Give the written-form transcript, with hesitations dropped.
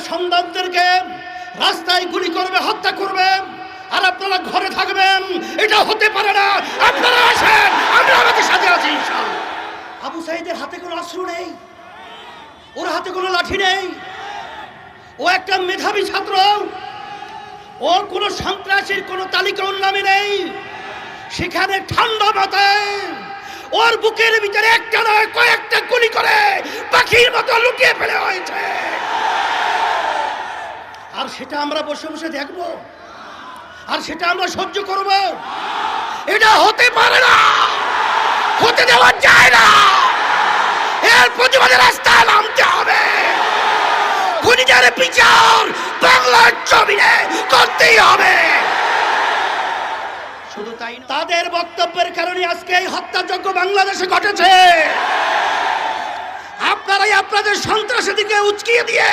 সন্তানদেরকে রাস্তায় গুলি করবে, হত্যা করবে, আর আপনারা ঘরে থাকবেন। এটা হতে পারে না। আপনারা আসেন, আমরা আমাদের সাথে আছি ইনশাআল্লাহ। আবু সাঈদের হাতে কোনো অস্ত্র নেই, ওর হাতে কোনো লাঠি নেই। ও একটা মেধাবী ছাত্র, ওর কোনো সন্ত্রাসীর কোনো তালিকা ওর নামে নেই। সেখানে ঠান্ডা মাথায় ওর বুকের ভিতরে একটা নয় কয়েকটা গুলি করে পাখির মতো লুকিয়ে ফেলে হয়েছে। আর সেটা আমরা বসে বসে দেখবো, আর সেটা আমরা সহ্য করব? এটা হতে পারে না, হতে দেওয়া যায় না। এর প্রতিবাদে রাস্তায় নামতে হবে। খুনিদের বিচার বাংলার জমিনে করতেই হবে। শুধু তাই না, তাদের বক্তব্যের কারণে আজকে এই হত্যাযজ্ঞ বাংলাদেশে ঘটেছে। আপনারাই আপনাদের সন্ত্রাসীদেরকে উস্কিয়ে দিয়ে